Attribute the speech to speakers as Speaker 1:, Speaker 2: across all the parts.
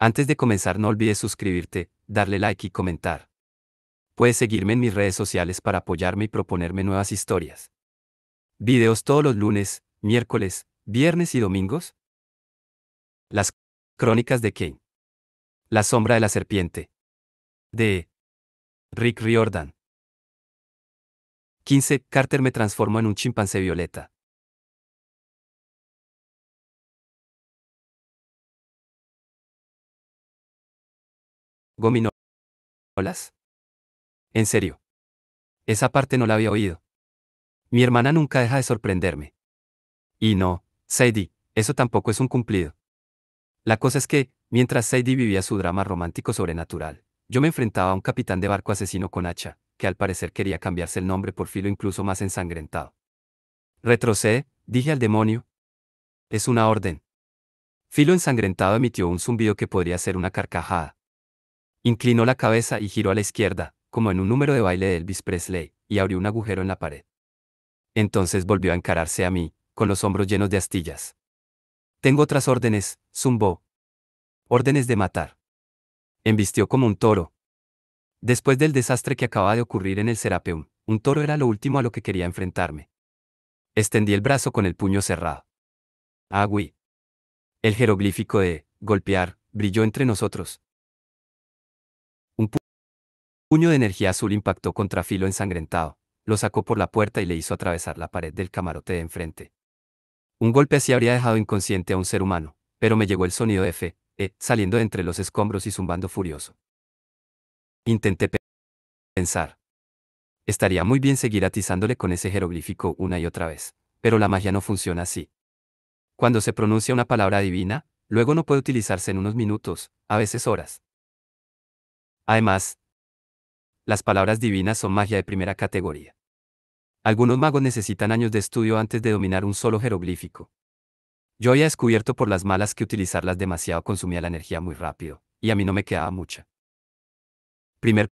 Speaker 1: Antes de comenzar no olvides suscribirte, darle like y comentar. Puedes seguirme en mis redes sociales para apoyarme y proponerme nuevas historias. Videos todos los lunes, miércoles, viernes y domingos. Las crónicas de Kane. La sombra de la serpiente. De Rick Riordan. 15. Carter me transformó en un chimpancé violeta. ¿Gominolas? En serio. Esa parte no la había oído. Mi hermana nunca deja de sorprenderme. Y no, Sadie, eso tampoco es un cumplido. La cosa es que, mientras Sadie vivía su drama romántico sobrenatural, yo me enfrentaba a un capitán de barco asesino con hacha, que al parecer quería cambiarse el nombre por Filo incluso más ensangrentado. Retrocede, dije al demonio. Es una orden. Filo ensangrentado emitió un zumbido que podría ser una carcajada. Inclinó la cabeza y giró a la izquierda, como en un número de baile de Elvis Presley, y abrió un agujero en la pared. Entonces volvió a encararse a mí, con los hombros llenos de astillas. Tengo otras órdenes, zumbó. Órdenes de matar. Embistió como un toro. Después del desastre que acababa de ocurrir en el Serapeum, un toro era lo último a lo que quería enfrentarme. Extendí el brazo con el puño cerrado. Agui. El jeroglífico de golpear brilló entre nosotros. Un puño de energía azul impactó contra Filo ensangrentado, lo sacó por la puerta y le hizo atravesar la pared del camarote de enfrente. Un golpe así habría dejado inconsciente a un ser humano, pero me llegó el sonido de Fe, saliendo de entre los escombros y zumbando furioso. Intenté pensar. Estaría muy bien seguir atizándole con ese jeroglífico una y otra vez, pero la magia no funciona así. Cuando se pronuncia una palabra divina, luego no puede utilizarse en unos minutos, a veces horas. Además, las palabras divinas son magia de primera categoría. Algunos magos necesitan años de estudio antes de dominar un solo jeroglífico. Yo había descubierto por las malas que utilizarlas demasiado consumía la energía muy rápido, y a mí no me quedaba mucha. Primer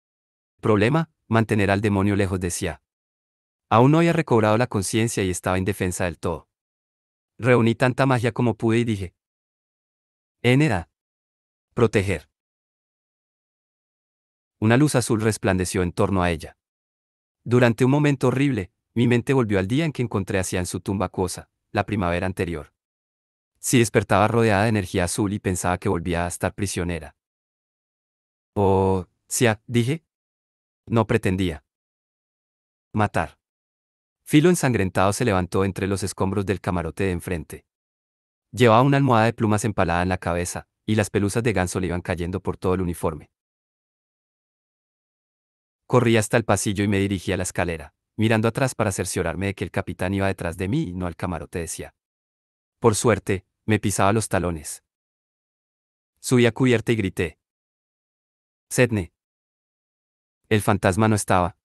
Speaker 1: problema, mantener al demonio lejos de Sia. Aún no había recobrado la conciencia y estaba indefensa del todo. Reuní tanta magia como pude y dije: Eneda. Proteger. Una luz azul resplandeció en torno a ella. Durante un momento horrible, mi mente volvió al día en que encontré a Sia en su tumba acuosa, la primavera anterior. Sí despertaba rodeada de energía azul y pensaba que volvía a estar prisionera. Oh, Sia, dije. No pretendía matar. Filo ensangrentado se levantó entre los escombros del camarote de enfrente. Llevaba una almohada de plumas empalada en la cabeza, y las pelusas de ganso le iban cayendo por todo el uniforme. Corrí hasta el pasillo y me dirigí a la escalera, mirando atrás para cerciorarme de que el capitán iba detrás de mí y no al camarote decía. Por suerte, me pisaba los talones. Subí a cubierta y grité. Sedne. El fantasma no estaba.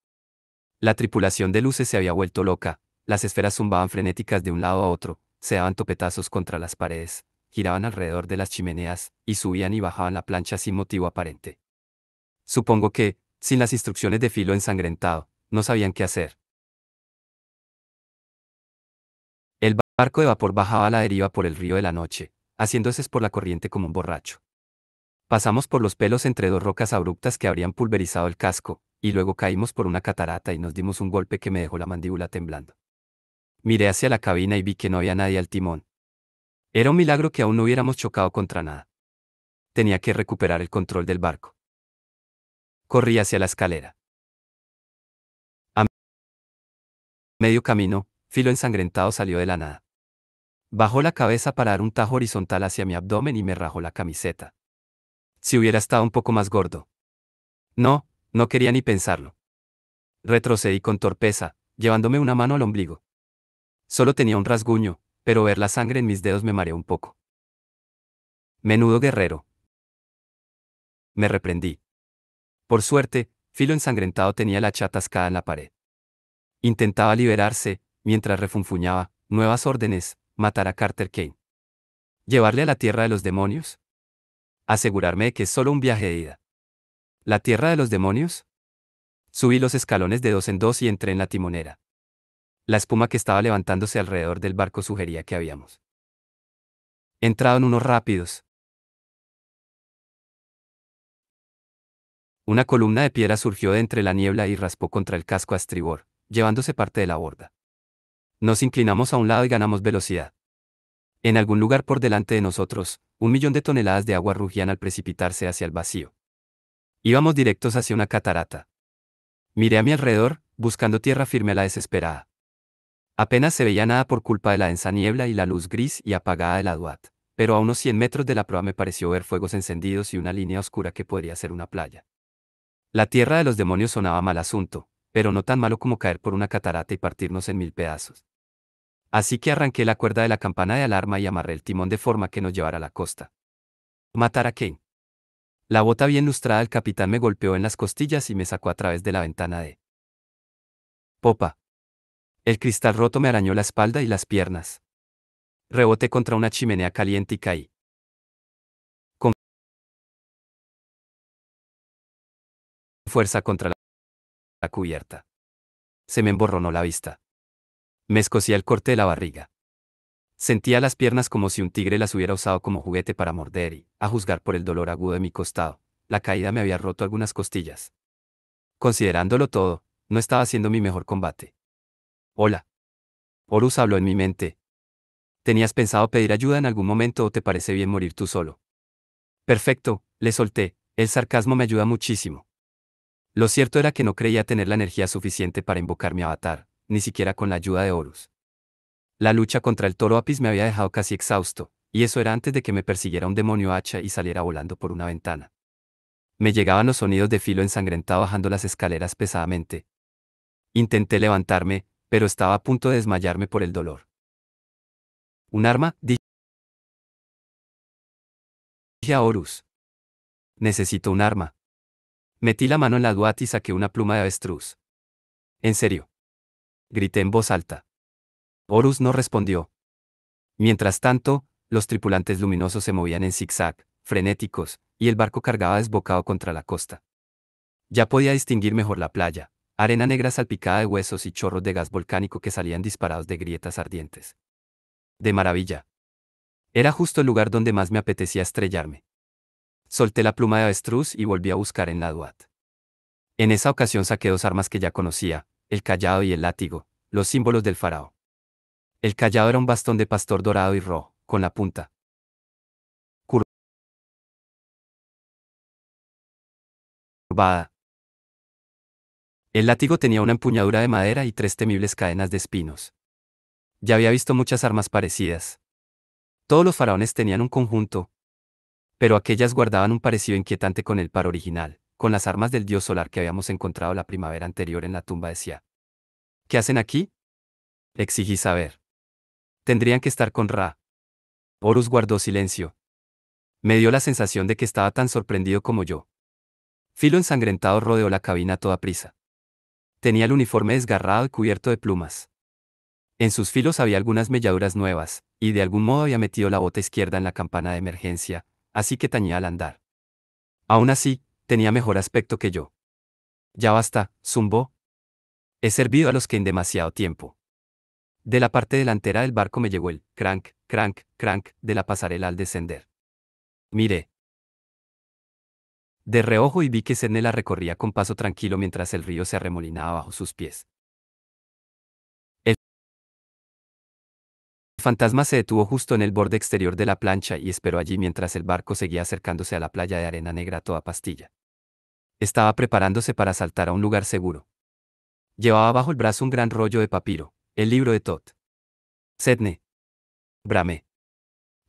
Speaker 1: La tripulación de luces se había vuelto loca, las esferas zumbaban frenéticas de un lado a otro, se daban topetazos contra las paredes, giraban alrededor de las chimeneas, y subían y bajaban la plancha sin motivo aparente. Supongo que, sin las instrucciones de Filo ensangrentado, no sabían qué hacer. El barco de vapor bajaba a la deriva por el río de la noche, haciéndose por la corriente como un borracho. Pasamos por los pelos entre dos rocas abruptas que habrían pulverizado el casco, y luego caímos por una catarata y nos dimos un golpe que me dejó la mandíbula temblando. Miré hacia la cabina y vi que no había nadie al timón. Era un milagro que aún no hubiéramos chocado contra nada. Tenía que recuperar el control del barco. Corrí hacia la escalera. A medio camino, Filo ensangrentado salió de la nada. Bajó la cabeza para dar un tajo horizontal hacia mi abdomen y me rajó la camiseta. Si hubiera estado un poco más gordo. No, no quería ni pensarlo. Retrocedí con torpeza, llevándome una mano al ombligo. Solo tenía un rasguño, pero ver la sangre en mis dedos me mareó un poco. Menudo guerrero. Me reprendí. Por suerte, Filo ensangrentado tenía la hacha atascada en la pared. Intentaba liberarse, mientras refunfuñaba, nuevas órdenes, matar a Carter Kane. ¿Llevarle a la tierra de los demonios? Asegurarme de que es solo un viaje de ida. ¿La tierra de los demonios? Subí los escalones de dos en dos y entré en la timonera. La espuma que estaba levantándose alrededor del barco sugería que habíamos entrado en unos rápidos. Una columna de piedra surgió de entre la niebla y raspó contra el casco a estribor, llevándose parte de la borda. Nos inclinamos a un lado y ganamos velocidad. En algún lugar por delante de nosotros, 1 millón de toneladas de agua rugían al precipitarse hacia el vacío. Íbamos directos hacia una catarata. Miré a mi alrededor, buscando tierra firme a la desesperada. Apenas se veía nada por culpa de la densa niebla y la luz gris y apagada de la Duat, pero a unos 100 metros de la proa me pareció ver fuegos encendidos y una línea oscura que podría ser una playa. La tierra de los demonios sonaba mal asunto, pero no tan malo como caer por una catarata y partirnos en 1000 pedazos. Así que arranqué la cuerda de la campana de alarma y amarré el timón de forma que nos llevara a la costa. Matar a Kane. La bota bien lustrada del capitán me golpeó en las costillas y me sacó a través de la ventana de popa. El cristal roto me arañó la espalda y las piernas. Reboté contra una chimenea caliente y caí. Con fuerza contra la cubierta. Se me emborronó la vista. Me escocía el corte de la barriga. Sentía las piernas como si un tigre las hubiera usado como juguete para morder y, a juzgar por el dolor agudo de mi costado, la caída me había roto algunas costillas. Considerándolo todo, no estaba haciendo mi mejor combate. Hola. Horus habló en mi mente. ¿Tenías pensado pedir ayuda en algún momento o te parece bien morir tú solo? Perfecto, le solté, el sarcasmo me ayuda muchísimo. Lo cierto era que no creía tener la energía suficiente para invocar mi avatar, ni siquiera con la ayuda de Horus. La lucha contra el toro Apis me había dejado casi exhausto, y eso era antes de que me persiguiera un demonio hacha y saliera volando por una ventana. Me llegaban los sonidos de filo ensangrentado bajando las escaleras pesadamente. Intenté levantarme, pero estaba a punto de desmayarme por el dolor. ¿Un arma?, dije a Horus. Necesito un arma. Metí la mano en la Duat y saqué una pluma de avestruz. ¿En serio? Grité en voz alta. Horus no respondió. Mientras tanto, los tripulantes luminosos se movían en zigzag, frenéticos, y el barco cargaba desbocado contra la costa. Ya podía distinguir mejor la playa, arena negra salpicada de huesos y chorros de gas volcánico que salían disparados de grietas ardientes. De maravilla. Era justo el lugar donde más me apetecía estrellarme. Solté la pluma de avestruz y volví a buscar en la Duat. En esa ocasión saqué 2 armas que ya conocía, el cayado y el látigo, los símbolos del faraón. El cayado era un bastón de pastor dorado y rojo, con la punta curvada. El látigo tenía una empuñadura de madera y 3 temibles cadenas de espinos. Ya había visto muchas armas parecidas. Todos los faraones tenían un conjunto, pero aquellas guardaban un parecido inquietante con el par original, con las armas del dios solar que habíamos encontrado la primavera anterior en la tumba de Sia. ¿Qué hacen aquí?, exigí saber. Tendrían que estar con Ra. Horus guardó silencio. Me dio la sensación de que estaba tan sorprendido como yo. Filo ensangrentado rodeó la cabina a toda prisa. Tenía el uniforme desgarrado y cubierto de plumas. En sus filos había algunas melladuras nuevas, y de algún modo había metido la bota izquierda en la campana de emergencia, así que tañía al andar. Aún así, tenía mejor aspecto que yo. Ya basta, zumbó. He servido a los que en demasiado tiempo. De la parte delantera del barco me llegó el crank, crank, crank de la pasarela al descender. Miré de reojo y vi que Sedne la recorría con paso tranquilo mientras el río se arremolinaba bajo sus pies. El fantasma se detuvo justo en el borde exterior de la plancha y esperó allí mientras el barco seguía acercándose a la playa de arena negra a toda pastilla. Estaba preparándose para saltar a un lugar seguro. Llevaba bajo el brazo un gran rollo de papiro, el libro de Tot. Sedne. Bramé.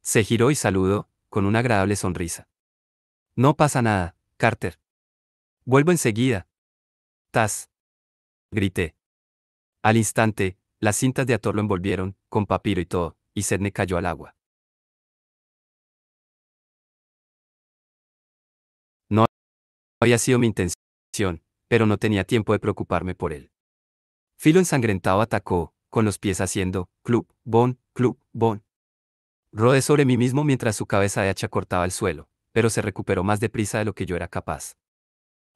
Speaker 1: Se giró y saludó, con una agradable sonrisa. No pasa nada, Carter. Vuelvo enseguida. Tas. Grité. Al instante, las cintas de ator lo envolvieron, con papiro y todo, y Sedne cayó al agua. No había sido mi intención, pero no tenía tiempo de preocuparme por él. Filo ensangrentado atacó, con los pies haciendo, club, bon. Rodé sobre mí mismo mientras su cabeza de hacha cortaba el suelo, pero se recuperó más deprisa de lo que yo era capaz.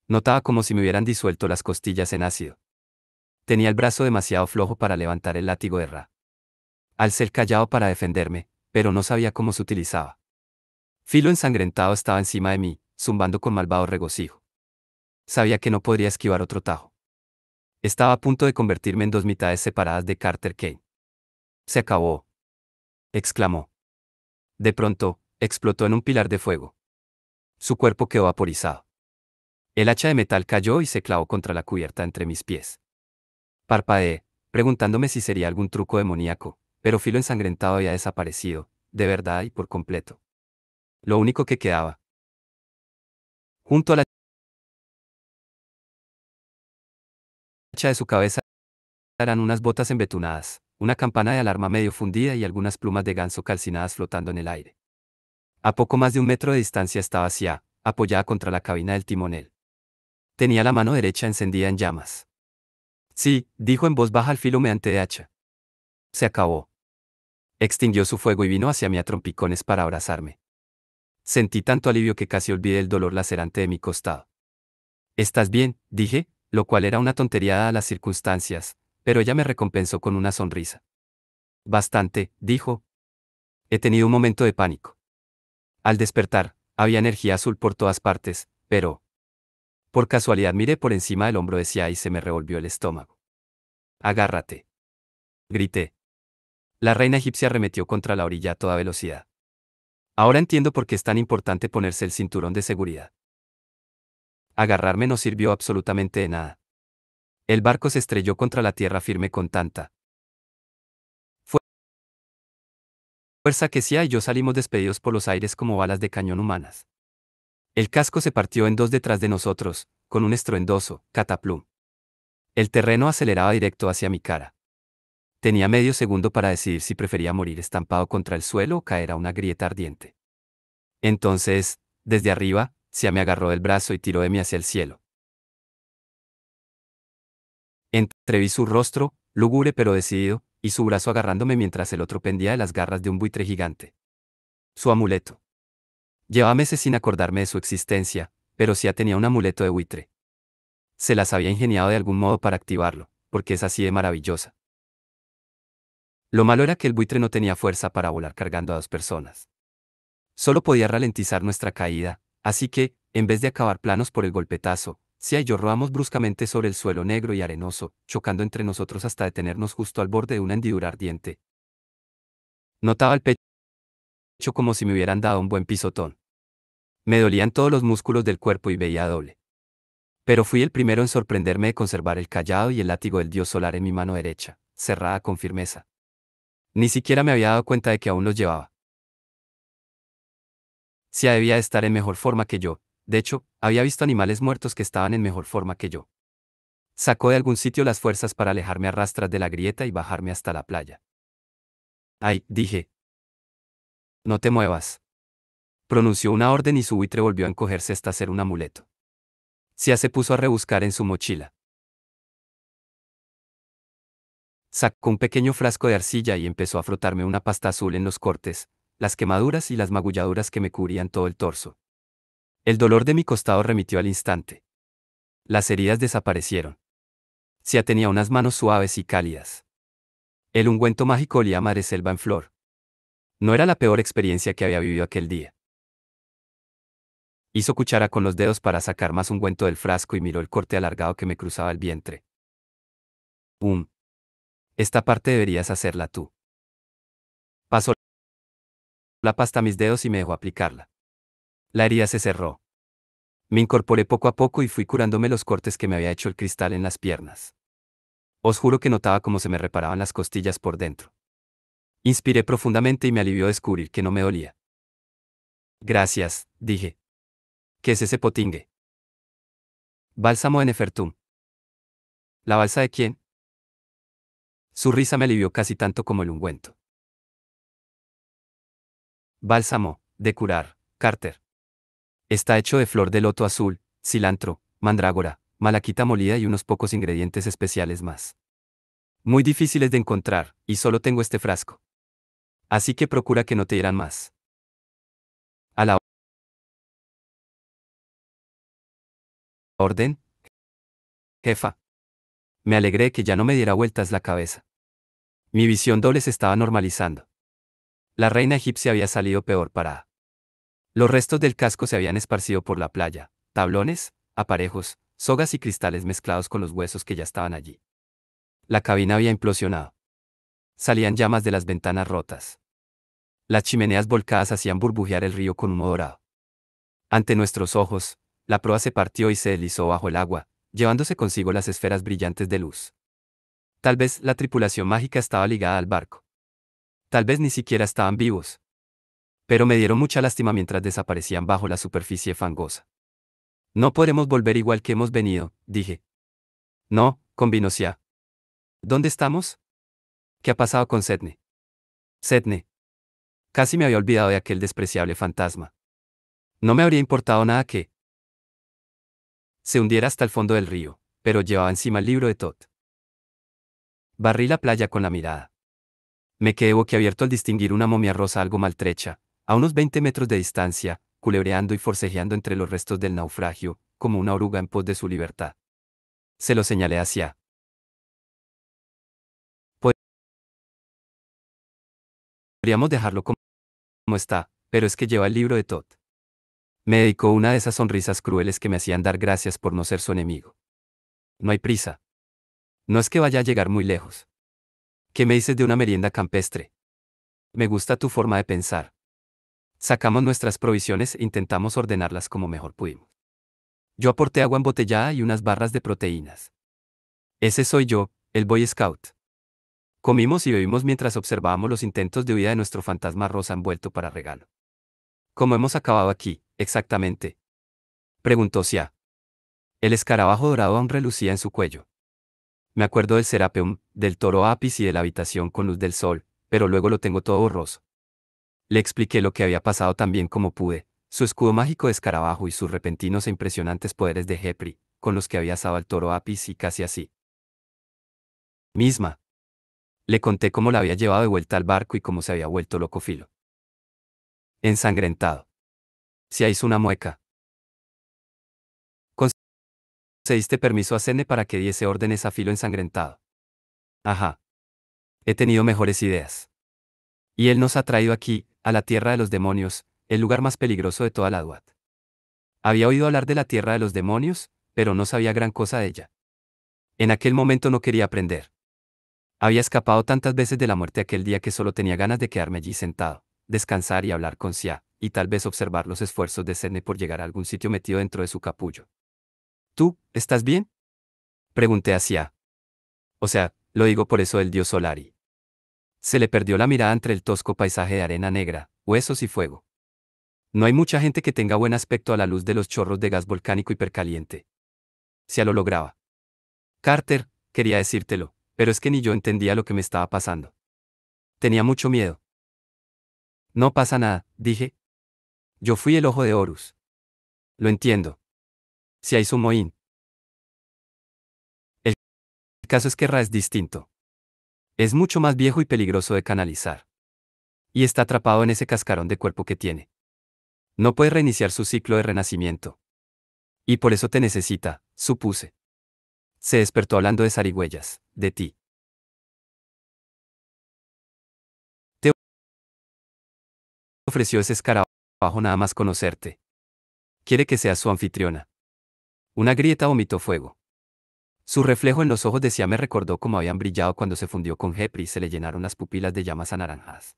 Speaker 1: Notaba como si me hubieran disuelto las costillas en ácido. Tenía el brazo demasiado flojo para levantar el látigo de Ra. Alcé el callado para defenderme, pero no sabía cómo se utilizaba. Filo ensangrentado estaba encima de mí, zumbando con malvado regocijo. Sabía que no podría esquivar otro tajo. Estaba a punto de convertirme en dos mitades separadas de Carter Kane. Se acabó, exclamó. De pronto, explotó en un pilar de fuego. Su cuerpo quedó vaporizado. El hacha de metal cayó y se clavó contra la cubierta entre mis pies. Parpadeé, preguntándome si sería algún truco demoníaco, pero Filo ensangrentado había desaparecido, de verdad y por completo. Lo único que quedaba. Junto a la hacha de su cabeza eran unas botas embetunadas, una campana de alarma medio fundida y algunas plumas de ganso calcinadas flotando en el aire. A poco más de 1 metro de distancia estaba Sia, apoyada contra la cabina del timonel. Tenía la mano derecha encendida en llamas. Sí, dijo en voz baja al filo humeante de hacha. Se acabó. Extinguió su fuego y vino hacia mí a trompicones para abrazarme. Sentí tanto alivio que casi olvidé el dolor lacerante de mi costado. ¿Estás bien?, dije, lo cual era una tontería dadas las circunstancias, pero ella me recompensó con una sonrisa. Bastante, dijo. He tenido un momento de pánico. Al despertar, había energía azul por todas partes, pero... Por casualidad miré por encima del hombro de Sia y se me revolvió el estómago. Agárrate. Grité. La reina egipcia arremetió contra la orilla a toda velocidad. Ahora entiendo por qué es tan importante ponerse el cinturón de seguridad. Agarrarme no sirvió absolutamente de nada. El barco se estrelló contra la tierra firme con tanta fuerza que Sia y yo salimos despedidos por los aires como balas de cañón humanas. El casco se partió en dos detrás de nosotros, con un estruendoso cataplum. El terreno aceleraba directo hacia mi cara. Tenía medio segundo para decidir si prefería morir estampado contra el suelo o caer a una grieta ardiente. Entonces, desde arriba, Sia me agarró del brazo y tiró de mí hacia el cielo. Entreví su rostro, lúgubre pero decidido, y su brazo agarrándome mientras el otro pendía de las garras de un buitre gigante. Su amuleto. Llevaba meses sin acordarme de su existencia, pero Sia tenía un amuleto de buitre. Se las había ingeniado de algún modo para activarlo, porque es así de maravillosa. Lo malo era que el buitre no tenía fuerza para volar cargando a 2 personas. Solo podía ralentizar nuestra caída, así que, en vez de acabar planos por el golpetazo, Sia y yo rodamos bruscamente sobre el suelo negro y arenoso, chocando entre nosotros hasta detenernos justo al borde de una hendidura ardiente. Notaba el pecho como si me hubieran dado un buen pisotón. Me dolían todos los músculos del cuerpo y veía doble. Pero fui el primero en sorprenderme de conservar el cayado y el látigo del dios solar en mi mano derecha, cerrada con firmeza. Ni siquiera me había dado cuenta de que aún los llevaba. Sia debía de estar en mejor forma que yo, de hecho, había visto animales muertos que estaban en mejor forma que yo. Sacó de algún sitio las fuerzas para alejarme a rastras de la grieta y bajarme hasta la playa. Ay, dije. No te muevas. Pronunció una orden y su buitre volvió a encogerse hasta hacer un amuleto. Sia se puso a rebuscar en su mochila. Sacó un pequeño frasco de arcilla y empezó a frotarme una pasta azul en los cortes, las quemaduras y las magulladuras que me cubrían todo el torso. El dolor de mi costado remitió al instante. Las heridas desaparecieron. Sia tenía unas manos suaves y cálidas. El ungüento mágico olía a madreselva en flor. No era la peor experiencia que había vivido aquel día. Hizo cuchara con los dedos para sacar más ungüento del frasco y miró el corte alargado que me cruzaba el vientre. Esta parte deberías hacerla tú. Pasó la pasta a mis dedos y me dejó aplicarla. La herida se cerró. Me incorporé poco a poco y fui curándome los cortes que me había hecho el cristal en las piernas. Os juro que notaba cómo se me reparaban las costillas por dentro. Inspiré profundamente y me alivió descubrir que no me dolía. Gracias, dije. ¿Qué es ese potingue? Bálsamo de Nefertum. ¿La balsa de quién? Su risa me alivió casi tanto como el ungüento. Bálsamo, de curar, Carter. Está hecho de flor de loto azul, cilantro, mandrágora, malaquita molida y unos pocos ingredientes especiales más. Muy difíciles de encontrar, y solo tengo este frasco. Así que procura que no te hieran más. A la orden, jefa. Me alegré de que ya no me diera vueltas la cabeza. Mi visión doble se estaba normalizando. La reina egipcia había salido peor parada. Los restos del casco se habían esparcido por la playa, tablones, aparejos, sogas y cristales mezclados con los huesos que ya estaban allí. La cabina había implosionado. Salían llamas de las ventanas rotas. Las chimeneas volcadas hacían burbujear el río con humo dorado. Ante nuestros ojos, la proa se partió y se deslizó bajo el agua, llevándose consigo las esferas brillantes de luz. Tal vez la tripulación mágica estaba ligada al barco. Tal vez ni siquiera estaban vivos. Pero me dieron mucha lástima mientras desaparecían bajo la superficie fangosa. No podremos volver igual que hemos venido, dije. No, convino Sia. ¿Dónde estamos? ¿Qué ha pasado con Sedne? Sedne. Casi me había olvidado de aquel despreciable fantasma. No me habría importado nada que se hundiera hasta el fondo del río, pero llevaba encima el libro de Todd. Barrí la playa con la mirada. Me quedé boquiabierto al distinguir una momia rosa algo maltrecha, a unos 20 metros de distancia, culebreando y forcejeando entre los restos del naufragio, como una oruga en pos de su libertad. Se lo señalé hacia. Podríamos dejarlo como está, pero es que lleva el libro de Todd. Me dedicó una de esas sonrisas crueles que me hacían dar gracias por no ser su enemigo. No hay prisa. No es que vaya a llegar muy lejos. ¿Qué me dices de una merienda campestre? Me gusta tu forma de pensar. Sacamos nuestras provisiones e intentamos ordenarlas como mejor pudimos. Yo aporté agua embotellada y unas barras de proteínas. Ese soy yo, el Boy Scout. Comimos y bebimos mientras observábamos los intentos de huida de nuestro fantasma rosa envuelto para regalo. ¿Cómo hemos acabado aquí, exactamente? Preguntó Sia. El escarabajo dorado aún relucía en su cuello. Me acuerdo del Serapeum, del toro Apis y de la habitación con luz del sol, pero luego lo tengo todo borroso. Le expliqué lo que había pasado tan bien como pude, su escudo mágico de escarabajo y sus repentinos e impresionantes poderes de Hepri, con los que había asado al toro Apis y casi así misma. Le conté cómo la había llevado de vuelta al barco y cómo se había vuelto loco Filo. Ensangrentado. Se hizo una mueca. Concediste permiso a Sene para que diese órdenes a Filo ensangrentado. Ajá. He tenido mejores ideas. Y él nos ha traído aquí, a la tierra de los demonios, el lugar más peligroso de toda la Duat. Había oído hablar de la tierra de los demonios, pero no sabía gran cosa de ella. En aquel momento no quería aprender. Había escapado tantas veces de la muerte aquel día que solo tenía ganas de quedarme allí sentado, descansar y hablar con Sia, y tal vez observar los esfuerzos de Sene por llegar a algún sitio metido dentro de su capullo. ¿Tú, estás bien? Pregunté a Sia. O sea, lo digo por eso del dios Solari. Se le perdió la mirada entre el tosco paisaje de arena negra, huesos y fuego. No hay mucha gente que tenga buen aspecto a la luz de los chorros de gas volcánico hipercaliente. Sia lo lograba. Carter, quería decírtelo, pero es que ni yo entendía lo que me estaba pasando. Tenía mucho miedo. No pasa nada, dije. Yo fui el ojo de Horus. Lo entiendo. Sia hizo un mohín. El caso es que Ra es distinto. Es mucho más viejo y peligroso de canalizar. Y está atrapado en ese cascarón de cuerpo que tiene. No puede reiniciar su ciclo de renacimiento. Y por eso te necesita, supuse. Se despertó hablando de zarigüeyas, de ti. Te ofreció ese escarabajo nada más conocerte. Quiere que seas su anfitriona. Una grieta vomitó fuego. Su reflejo en los ojos de Sia me recordó cómo habían brillado cuando se fundió con Hepri y se le llenaron las pupilas de llamas anaranjadas.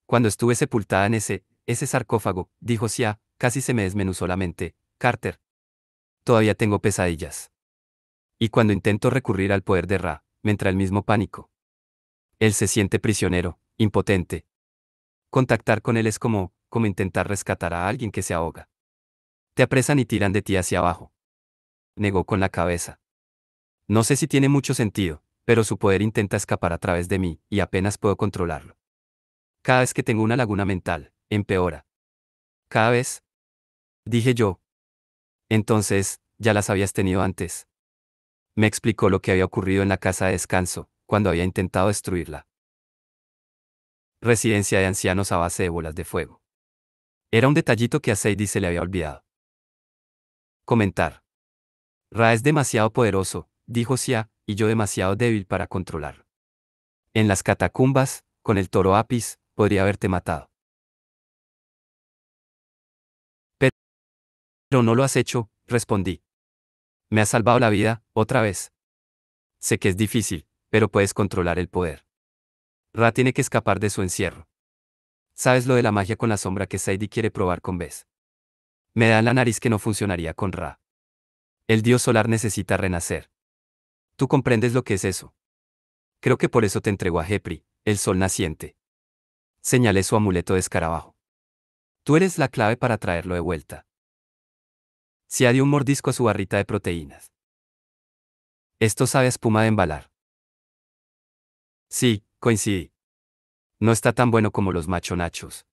Speaker 1: Cuando estuve sepultada en ese sarcófago, dijo Sia, casi se me desmenuzó la mente, Carter. Todavía tengo pesadillas. Y cuando intento recurrir al poder de Ra, me entra el mismo pánico. Él se siente prisionero, impotente. Contactar con él es como intentar rescatar a alguien que se ahoga. Te apresan y tiran de ti hacia abajo. Negó con la cabeza. No sé si tiene mucho sentido, pero su poder intenta escapar a través de mí, y apenas puedo controlarlo. Cada vez que tengo una laguna mental, empeora. Cada vez, dije yo. Entonces, ya las habías tenido antes. Me explicó lo que había ocurrido en la casa de descanso, cuando había intentado destruirla. Residencia de ancianos a base de bolas de fuego. Era un detallito que a Sadie se le había olvidado comentar. Ra es demasiado poderoso, dijo Sia, y yo demasiado débil para controlarlo. En las catacumbas, con el toro Apis, podría haberte matado. Pero no lo has hecho, respondí. Me has salvado la vida, otra vez. Sé que es difícil, pero puedes controlar el poder. Ra tiene que escapar de su encierro. ¿Sabes lo de la magia con la sombra que Sadie quiere probar con Bes? Me da en la nariz que no funcionaría con Ra. El dios solar necesita renacer. ¿Tú comprendes lo que es eso? Creo que por eso te entregó a Hepri, el sol naciente. Señalé su amuleto de escarabajo. Tú eres la clave para traerlo de vuelta. Se dio un mordisco a su barrita de proteínas. Esto sabe a espuma de embalar. Sí, coincidí. No está tan bueno como los macho nachos.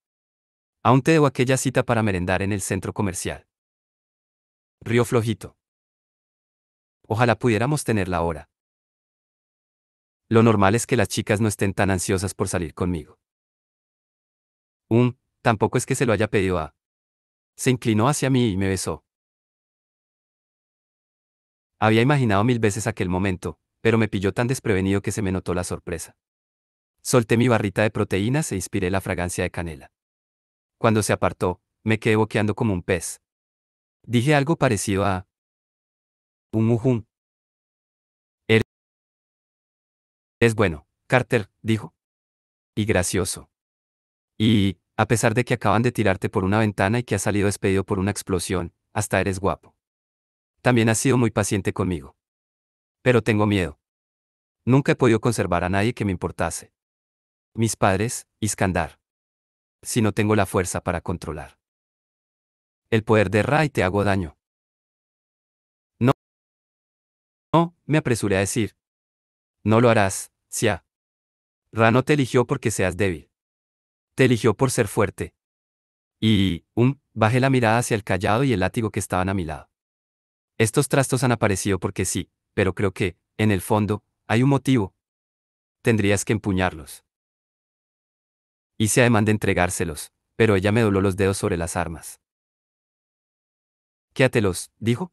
Speaker 1: Aún te debo aquella cita para merendar en el centro comercial. Río flojito. Ojalá pudiéramos tenerla ahora. Lo normal es que las chicas no estén tan ansiosas por salir conmigo. Tampoco es que se lo haya pedido a. Se inclinó hacia mí y me besó. Había imaginado 1000 veces aquel momento, pero me pilló tan desprevenido que se me notó la sorpresa. Solté mi barrita de proteínas e inspiré la fragancia de canela. Cuando se apartó, me quedé boqueando como un pez. Dije algo parecido a un mujún. Es bueno, Carter, dijo. Y gracioso. Y, a pesar de que acaban de tirarte por una ventana y que has salido despedido por una explosión, hasta eres guapo. También has sido muy paciente conmigo. Pero tengo miedo. Nunca he podido conservar a nadie que me importase. Mis padres, Iskandar. Si no tengo la fuerza para controlar el poder de Ra y te hago daño. No, no, me apresuré a decir. No lo harás, Sia. Ra no te eligió porque seas débil. Te eligió por ser fuerte. Y, bajé la mirada hacia el cayado y el látigo que estaban a mi lado. Estos trastos han aparecido porque sí, pero creo que, en el fondo, hay un motivo. Tendrías que empuñarlos. Hice ademán de entregárselos, pero ella me dobló los dedos sobre las armas. Quédatelos, dijo.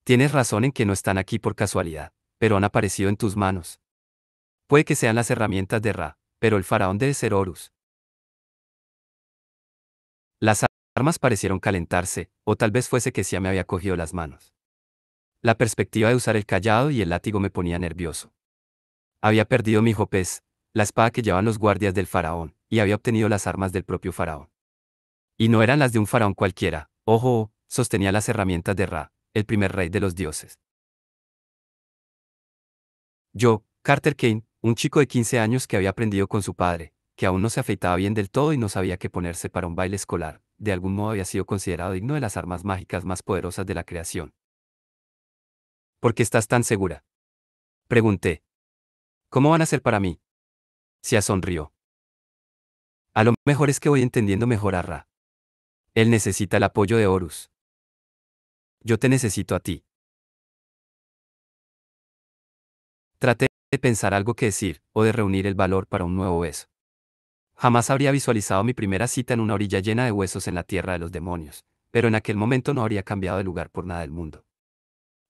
Speaker 1: Tienes razón en que no están aquí por casualidad, pero han aparecido en tus manos. Puede que sean las herramientas de Ra, pero el faraón debe ser Horus. Las armas parecieron calentarse, o tal vez fuese que Sia me había cogido las manos. La perspectiva de usar el cayado y el látigo me ponía nervioso. Había perdido mi jopez, la espada que llevaban los guardias del faraón, y había obtenido las armas del propio faraón. Y no eran las de un faraón cualquiera, ojo, sostenía las herramientas de Ra, el primer rey de los dioses. Yo, Carter Kane, un chico de 15 años que había aprendido con su padre, que aún no se afeitaba bien del todo y no sabía qué ponerse para un baile escolar, de algún modo había sido considerado digno de las armas mágicas más poderosas de la creación. ¿Por qué estás tan segura? Pregunté. ¿Cómo van a ser para mí? Sia sonrió. A lo mejor es que voy entendiendo mejor a Ra. Él necesita el apoyo de Horus. Yo te necesito a ti. Traté de pensar algo que decir, o de reunir el valor para un nuevo beso. Jamás habría visualizado mi primera cita en una orilla llena de huesos en la tierra de los demonios, pero en aquel momento no habría cambiado de lugar por nada del mundo.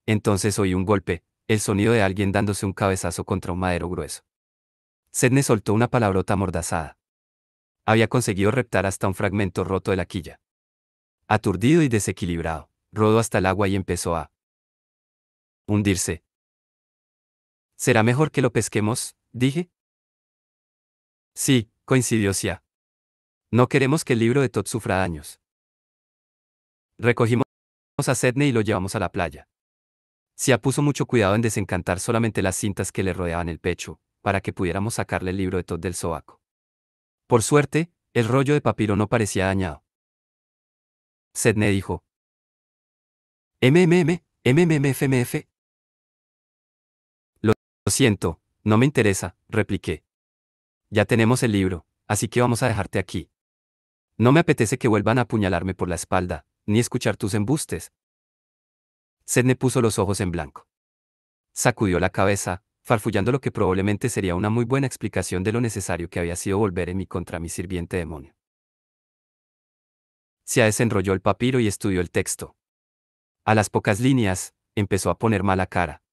Speaker 1: Entonces oí un golpe, el sonido de alguien dándose un cabezazo contra un madero grueso. Sedne soltó una palabrota amordazada. Había conseguido reptar hasta un fragmento roto de la quilla. Aturdido y desequilibrado, rodó hasta el agua y empezó a hundirse. ¿Será mejor que lo pesquemos? Dije. Sí, coincidió Sia. No queremos que el libro de Todd sufra daños. Recogimos a Sedne y lo llevamos a la playa. Sia puso mucho cuidado en desencantar solamente las cintas que le rodeaban el pecho, para que pudiéramos sacarle el libro de Todd del sobaco. Por suerte, el rollo de papiro no parecía dañado. Sedne dijo. MMM. Lo siento, no me interesa, repliqué. Ya tenemos el libro, así que vamos a dejarte aquí. No me apetece que vuelvan a apuñalarme por la espalda, ni escuchar tus embustes. Sedne puso los ojos en blanco. Sacudió la cabeza, farfullando lo que probablemente sería una muy buena explicación de lo necesario que había sido volver en mí contra mi sirviente demonio. Se desenrolló el papiro y estudió el texto. A las pocas líneas, empezó a poner mala cara.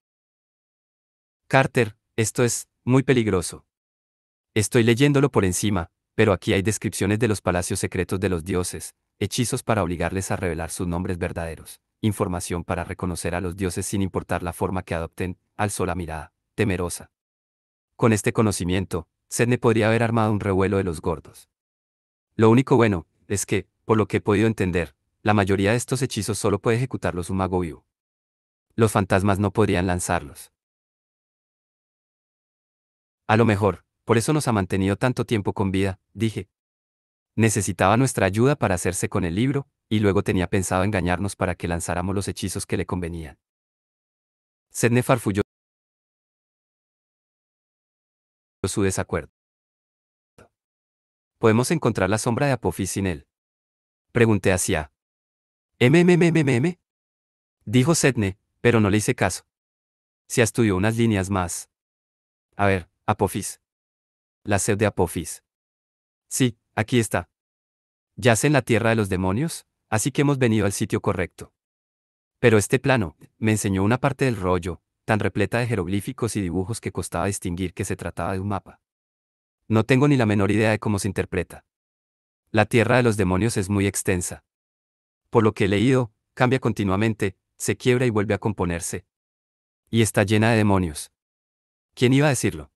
Speaker 1: Carter, esto es muy peligroso. Estoy leyéndolo por encima, pero aquí hay descripciones de los palacios secretos de los dioses, hechizos para obligarles a revelar sus nombres verdaderos, información para reconocer a los dioses sin importar la forma que adopten, alzó la mirada, temerosa. Con este conocimiento, Sedne podría haber armado un revuelo de los gordos. Lo único bueno, es que, por lo que he podido entender, la mayoría de estos hechizos solo puede ejecutarlos un mago vivo. Los fantasmas no podrían lanzarlos. A lo mejor, por eso nos ha mantenido tanto tiempo con vida, dije. Necesitaba nuestra ayuda para hacerse con el libro, y luego tenía pensado engañarnos para que lanzáramos los hechizos que le convenían. Sedne farfulló su desacuerdo. ¿Podemos encontrar la sombra de Apophis sin él? Pregunté hacia. MMMMM. Dijo Sedne, pero no le hice caso. Se estudió unas líneas más. A ver, Apophis. La sed de Apophis. Sí, aquí está. Yace en la tierra de los demonios, así que hemos venido al sitio correcto. Pero este plano, me enseñó una parte del rollo, tan repleta de jeroglíficos y dibujos que costaba distinguir que se trataba de un mapa. No tengo ni la menor idea de cómo se interpreta. La tierra de los demonios es muy extensa. Por lo que he leído, cambia continuamente, se quiebra y vuelve a componerse. Y está llena de demonios. ¿Quién iba a decirlo?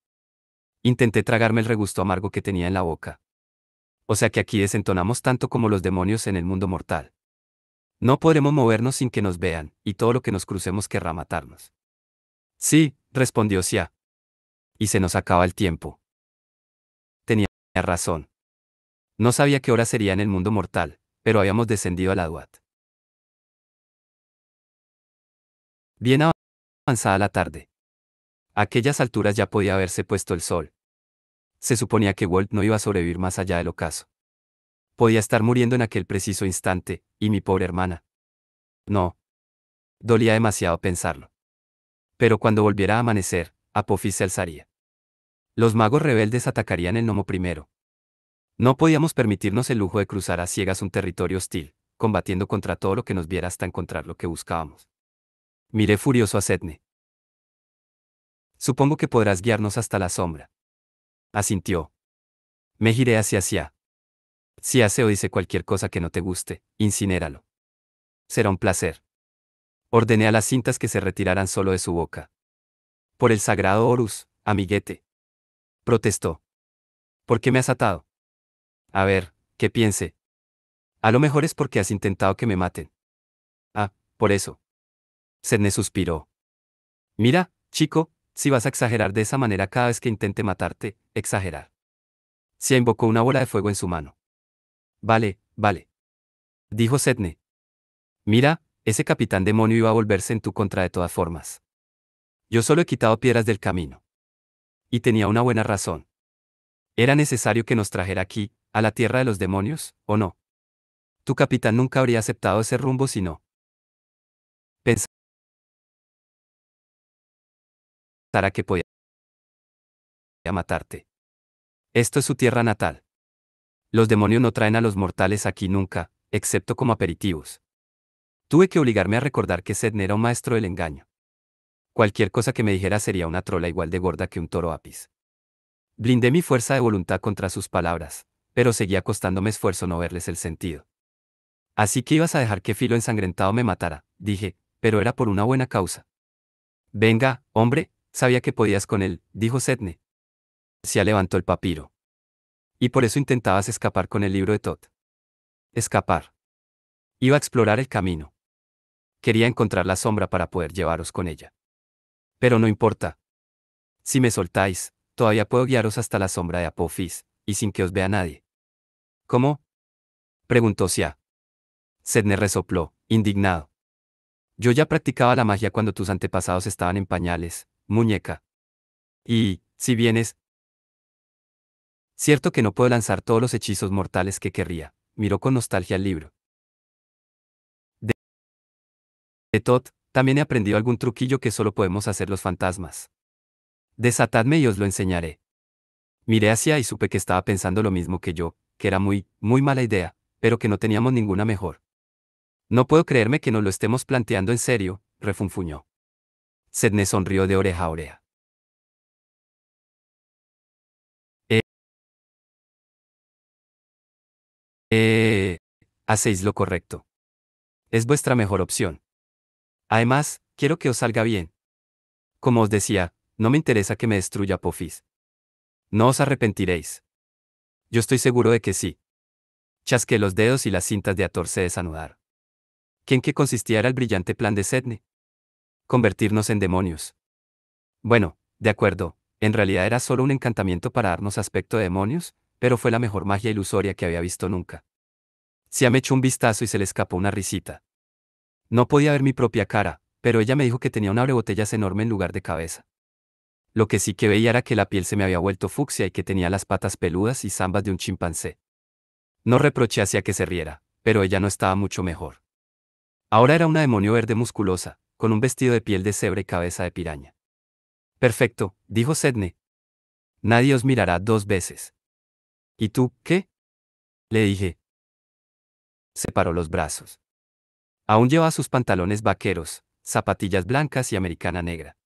Speaker 1: Intenté tragarme el regusto amargo que tenía en la boca. O sea que aquí desentonamos tanto como los demonios en el mundo mortal. No podremos movernos sin que nos vean, y todo lo que nos crucemos querrá matarnos. Sí, respondió Sia. Y se nos acaba el tiempo. Tenía razón. No sabía qué hora sería en el mundo mortal, pero habíamos descendido a la Duat. Bien avanzada la tarde. A aquellas alturas ya podía haberse puesto el sol. Se suponía que Walt no iba a sobrevivir más allá del ocaso. Podía estar muriendo en aquel preciso instante, y mi pobre hermana. No. Dolía demasiado pensarlo. Pero cuando volviera a amanecer, Apophis se alzaría. Los magos rebeldes atacarían el gnomo primero. No podíamos permitirnos el lujo de cruzar a ciegas un territorio hostil, combatiendo contra todo lo que nos viera hasta encontrar lo que buscábamos. Miré furioso a Sedne. Supongo que podrás guiarnos hasta la sombra. Asintió. Me giré hacia Sia. Si hace o dice cualquier cosa que no te guste, incinéralo. Será un placer. Ordené a las cintas que se retiraran solo de su boca. Por el sagrado Horus, amiguete. Protestó. ¿Por qué me has atado? A ver, ¿qué piense? A lo mejor es porque has intentado que me maten. Ah, por eso. Sedne suspiró. Mira, chico, si vas a exagerar de esa manera cada vez que intente matarte, exagerar. Se invocó una bola de fuego en su mano. Vale, vale. Dijo Sedne. Mira, ese capitán demonio iba a volverse en tu contra de todas formas. Yo solo he quitado piedras del camino. Y tenía una buena razón. ¿Era necesario que nos trajera aquí, a la tierra de los demonios, o no? Tu capitán nunca habría aceptado ese rumbo si no pensara que podía matarte. Esto es su tierra natal. Los demonios no traen a los mortales aquí nunca, excepto como aperitivos. Tuve que obligarme a recordar que Sedne era un maestro del engaño. Cualquier cosa que me dijera sería una trola igual de gorda que un toro apis. Blindé mi fuerza de voluntad contra sus palabras, pero seguía costándome esfuerzo no verles el sentido. Así que ibas a dejar que Filo ensangrentado me matara, dije, pero era por una buena causa. Venga, hombre, sabía que podías con él, dijo Sedne. Sia levantó el papiro. Y por eso intentabas escapar con el libro de Tot. Escapar. Iba a explorar el camino. Quería encontrar la sombra para poder llevaros con ella. Pero no importa. Si me soltáis, todavía puedo guiaros hasta la sombra de Apophis, y sin que os vea nadie. ¿Cómo? Preguntó Sia. Sedne resopló, indignado. Yo ya practicaba la magia cuando tus antepasados estaban en pañales, muñeca. Y, si vienes, cierto que no puedo lanzar todos los hechizos mortales que querría, miró con nostalgia el libro. De Tot, también he aprendido algún truquillo que solo podemos hacer los fantasmas. Desatadme y os lo enseñaré. Miré hacia y supe que estaba pensando lo mismo que yo, que era muy, muy mala idea, pero que no teníamos ninguna mejor. No puedo creerme que nos lo estemos planteando en serio, refunfuñó. Sedne sonrió de oreja a oreja. Eh, hacéis lo correcto. Es vuestra mejor opción. Además, quiero que os salga bien. Como os decía, no me interesa que me destruya Apophis. No os arrepentiréis. Yo estoy seguro de que sí. Chasqué los dedos y las cintas de Hathor se desanudaron. ¿Que en qué consistía era el brillante plan de Sedne? Convertirnos en demonios. Bueno, de acuerdo, en realidad era solo un encantamiento para darnos aspecto de demonios, pero fue la mejor magia ilusoria que había visto nunca. Siam echó un vistazo y se le escapó una risita. No podía ver mi propia cara, pero ella me dijo que tenía un abrebotellas enorme en lugar de cabeza. Lo que sí que veía era que la piel se me había vuelto fucsia y que tenía las patas peludas y zambas de un chimpancé. No reproché hacia que se riera, pero ella no estaba mucho mejor. Ahora era una demonio verde musculosa, con un vestido de piel de cebra y cabeza de piraña. Perfecto, dijo Sedne. Nadie os mirará 2 veces. ¿Y tú, qué? Le dije. Separó los brazos. Aún llevaba sus pantalones vaqueros, zapatillas blancas y americana negra.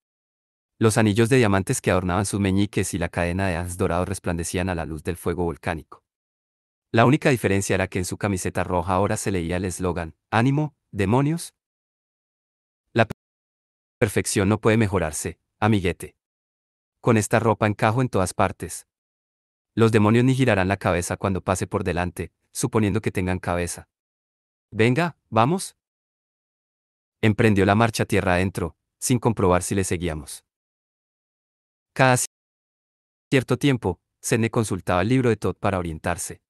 Speaker 1: Los anillos de diamantes que adornaban sus meñiques y la cadena de haz dorados resplandecían a la luz del fuego volcánico. La única diferencia era que en su camiseta roja ahora se leía el eslogan, «Ánimo, demonios». La perfección no puede mejorarse, amiguete. Con esta ropa encajo en todas partes. Los demonios ni girarán la cabeza cuando pase por delante, suponiendo que tengan cabeza. Venga, vamos. Emprendió la marcha tierra adentro, sin comprobar si le seguíamos. Cada cierto tiempo, Sedne consultaba el libro de Todd para orientarse.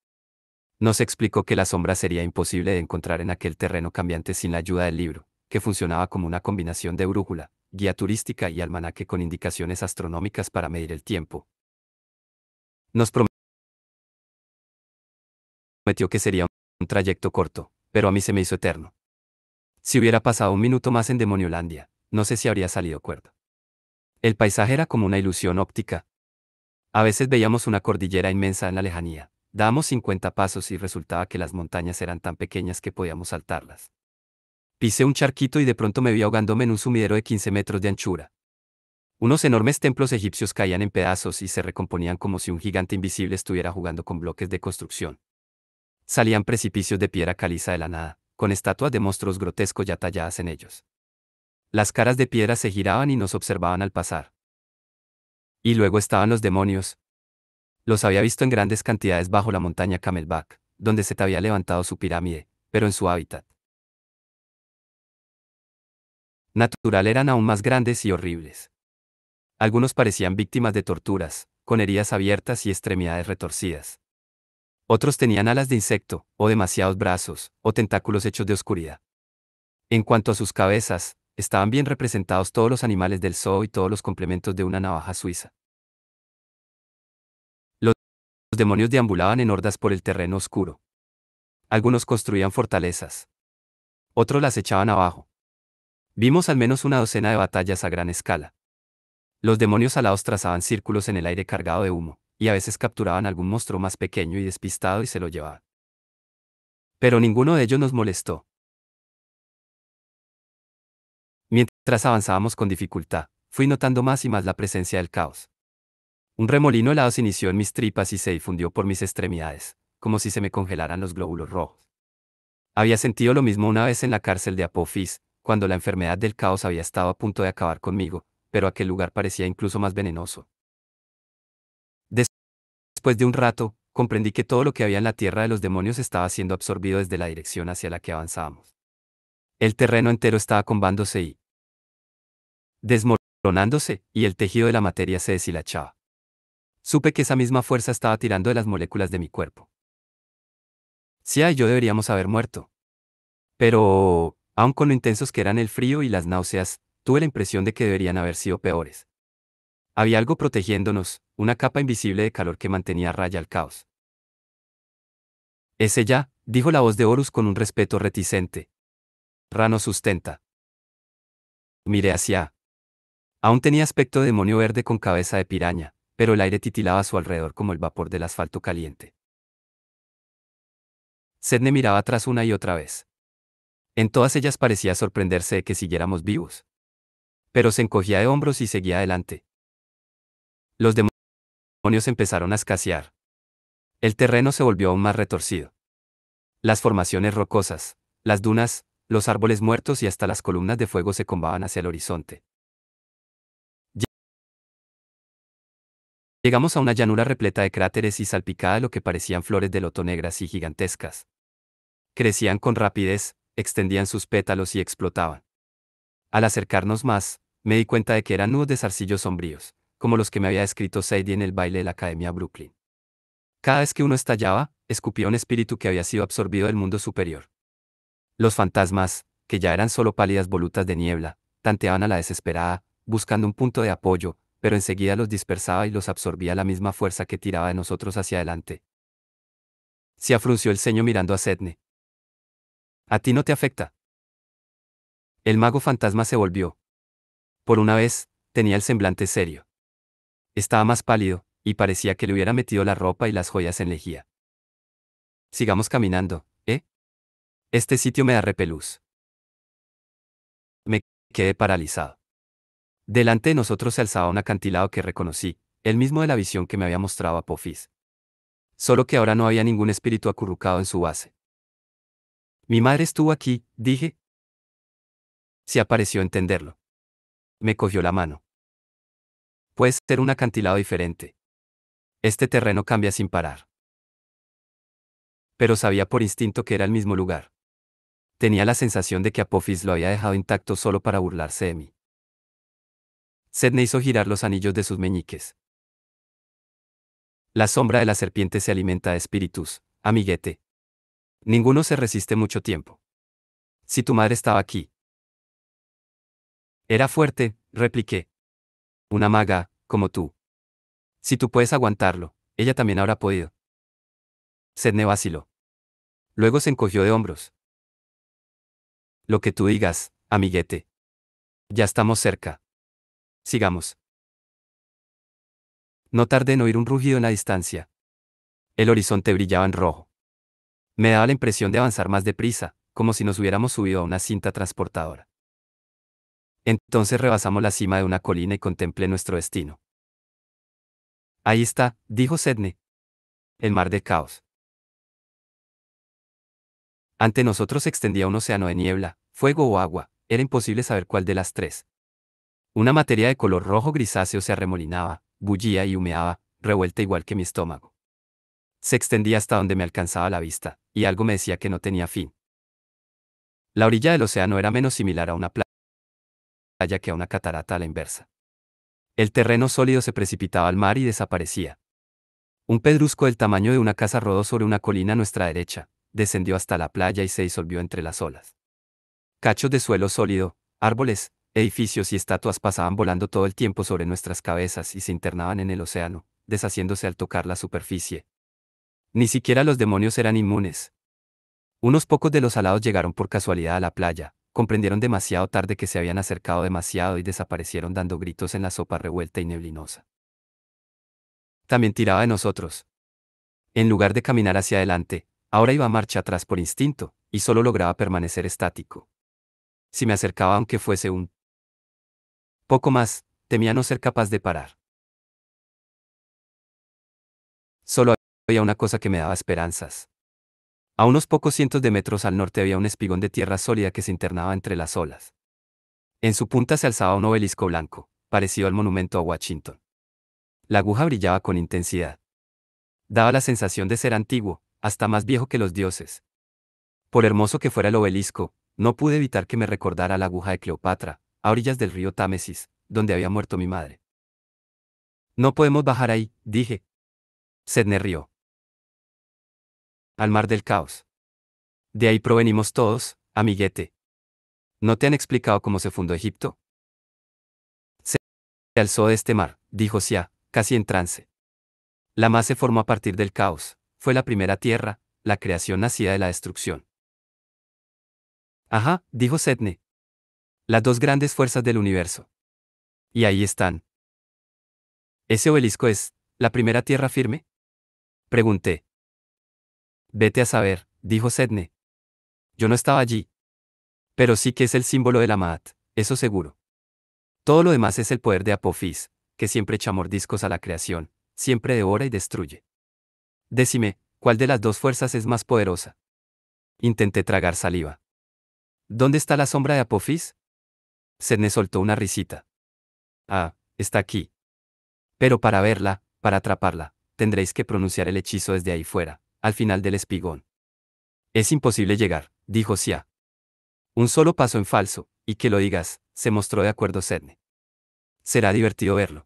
Speaker 1: Nos explicó que la sombra sería imposible de encontrar en aquel terreno cambiante sin la ayuda del libro, que funcionaba como una combinación de brújula, guía turística y almanaque con indicaciones astronómicas para medir el tiempo. Nos prometió que sería un trayecto corto, pero a mí se me hizo eterno. Si hubiera pasado un minuto más en Demoniolandia, no sé si habría salido cuerdo. El paisaje era como una ilusión óptica. A veces veíamos una cordillera inmensa en la lejanía, dábamos 50 pasos y resultaba que las montañas eran tan pequeñas que podíamos saltarlas. Pisé un charquito y de pronto me vi ahogándome en un sumidero de 15 metros de anchura. Unos enormes templos egipcios caían en pedazos y se recomponían como si un gigante invisible estuviera jugando con bloques de construcción. Salían precipicios de piedra caliza de la nada, con estatuas de monstruos grotescos ya talladas en ellos. Las caras de piedra se giraban y nos observaban al pasar. Y luego estaban los demonios. Los había visto en grandes cantidades bajo la montaña Camelback, donde se te había levantado su pirámide, pero en su hábitat natural eran aún más grandes y horribles. Algunos parecían víctimas de torturas, con heridas abiertas y extremidades retorcidas. Otros tenían alas de insecto, o demasiados brazos, o tentáculos hechos de oscuridad. En cuanto a sus cabezas, estaban bien representados todos los animales del zoo y todos los complementos de una navaja suiza. Los demonios deambulaban en hordas por el terreno oscuro. Algunos construían fortalezas. Otros las echaban abajo. Vimos al menos una docena de batallas a gran escala. Los demonios alados trazaban círculos en el aire cargado de humo, y a veces capturaban algún monstruo más pequeño y despistado y se lo llevaban. Pero ninguno de ellos nos molestó. Mientras avanzábamos con dificultad, fui notando más y más la presencia del caos. Un remolino helado se inició en mis tripas y se difundió por mis extremidades, como si se me congelaran los glóbulos rojos. Había sentido lo mismo una vez en la cárcel de Apophis, cuando la enfermedad del caos había estado a punto de acabar conmigo, pero aquel lugar parecía incluso más venenoso. Después de un rato, comprendí que todo lo que había en la tierra de los demonios estaba siendo absorbido desde la dirección hacia la que avanzábamos. El terreno entero estaba combándose y desmoronándose, y el tejido de la materia se deshilachaba. Supe que esa misma fuerza estaba tirando de las moléculas de mi cuerpo. Sia y yo deberíamos haber muerto. Pero, aun con lo intensos que eran el frío y las náuseas, tuve la impresión de que deberían haber sido peores. Había algo protegiéndonos, una capa invisible de calor que mantenía a raya el caos. «Es ella», dijo la voz de Horus con un respeto reticente. «Rano sustenta». Miré hacia. Aún tenía aspecto de demonio verde con cabeza de piraña, pero el aire titilaba a su alrededor como el vapor del asfalto caliente. Sedne miraba atrás una y otra vez. En todas ellas parecía sorprenderse de que siguiéramos vivos. Pero se encogía de hombros y seguía adelante. Los demonios empezaron a escasear. El terreno se volvió aún más retorcido. Las formaciones rocosas, las dunas, los árboles muertos y hasta las columnas de fuego se combaban hacia el horizonte. Llegamos a una llanura repleta de cráteres y salpicada de lo que parecían flores de loto negras y gigantescas. Crecían con rapidez, extendían sus pétalos y explotaban. Al acercarnos más, me di cuenta de que eran nudos de zarcillos sombríos, como los que me había descrito Sadie en el baile de la Academia Brooklyn. Cada vez que uno estallaba, escupía un espíritu que había sido absorbido del mundo superior. Los fantasmas, que ya eran solo pálidas volutas de niebla, tanteaban a la desesperada, buscando un punto de apoyo, pero enseguida los dispersaba y los absorbía la misma fuerza que tiraba de nosotros hacia adelante. Se frunció el ceño mirando a Sedne. ¿A ti no te afecta? El mago fantasma se volvió. Por una vez, tenía el semblante serio. Estaba más pálido, y parecía que le hubiera metido la ropa y las joyas en lejía. Sigamos caminando, ¿eh? Este sitio me da repelús. Me quedé paralizado. Delante de nosotros se alzaba un acantilado que reconocí, el mismo de la visión que me había mostrado Apophis. Solo que ahora no había ningún espíritu acurrucado en su base. Mi madre estuvo aquí, dije. Se pareció entenderlo. Me cogió la mano. Puede ser un acantilado diferente. Este terreno cambia sin parar. Pero sabía por instinto que era el mismo lugar. Tenía la sensación de que Apophis lo había dejado intacto solo para burlarse de mí. Sedne hizo girar los anillos de sus meñiques. La sombra de la serpiente se alimenta de espíritus, amiguete. Ninguno se resiste mucho tiempo. Si tu madre estaba aquí. Era fuerte, repliqué. Una maga, como tú. Si tú puedes aguantarlo, ella también habrá podido. Sedne vaciló. Luego se encogió de hombros. Lo que tú digas, amiguete. Ya estamos cerca. Sigamos. No tardé en oír un rugido en la distancia. El horizonte brillaba en rojo. Me daba la impresión de avanzar más deprisa, como si nos hubiéramos subido a una cinta transportadora. Entonces rebasamos la cima de una colina y contemplé nuestro destino. Ahí está, dijo Sedne. El mar de caos. Ante nosotros se extendía un océano de niebla, fuego o agua, era imposible saber cuál de las tres. Una materia de color rojo grisáceo se arremolinaba, bullía y humeaba, revuelta igual que mi estómago. Se extendía hasta donde me alcanzaba la vista, y algo me decía que no tenía fin. La orilla del océano era menos similar a una playa que a una catarata a la inversa. El terreno sólido se precipitaba al mar y desaparecía. Un pedrusco del tamaño de una casa rodó sobre una colina a nuestra derecha, descendió hasta la playa y se disolvió entre las olas. Cachos de suelo sólido, árboles, edificios y estatuas pasaban volando todo el tiempo sobre nuestras cabezas y se internaban en el océano, deshaciéndose al tocar la superficie. Ni siquiera los demonios eran inmunes. Unos pocos de los alados llegaron por casualidad a la playa, comprendieron demasiado tarde que se habían acercado demasiado y desaparecieron dando gritos en la sopa revuelta y neblinosa. También tiraba de nosotros. En lugar de caminar hacia adelante, ahora iba marcha atrás por instinto, y solo lograba permanecer estático. Si me acercaba aunque fuese un poco más, temía no ser capaz de parar. Solo había una cosa que me daba esperanzas. A unos pocos cientos de metros al norte había un espigón de tierra sólida que se internaba entre las olas. En su punta se alzaba un obelisco blanco, parecido al monumento a Washington. La aguja brillaba con intensidad. Daba la sensación de ser antiguo, hasta más viejo que los dioses. Por hermoso que fuera el obelisco, no pude evitar que me recordara la aguja de Cleopatra, a orillas del río Támesis, donde había muerto mi madre. No podemos bajar ahí, dije. Sedne rió. Al mar del caos. De ahí provenimos todos, amiguete. ¿No te han explicado cómo se fundó Egipto? Se alzó de este mar, dijo Sia, casi en trance. La más se formó a partir del caos, fue la primera tierra, la creación nacida de la destrucción. Ajá, dijo Sedne. Las dos grandes fuerzas del universo. Y ahí están. ¿Ese obelisco es la primera tierra firme? Pregunté. Vete a saber, dijo Sedne. Yo no estaba allí. Pero sí que es el símbolo de la Maat, eso seguro. Todo lo demás es el poder de Apophis, que siempre echa mordiscos a la creación, siempre devora y destruye. Decime, ¿cuál de las dos fuerzas es más poderosa? Intenté tragar saliva. ¿Dónde está la sombra de Apophis? Sedne soltó una risita. Ah, está aquí. Pero para verla, para atraparla, tendréis que pronunciar el hechizo desde ahí fuera, al final del espigón. Es imposible llegar, dijo Sia. Un solo paso en falso, y que lo digas, se mostró de acuerdo Sedne. Será divertido verlo.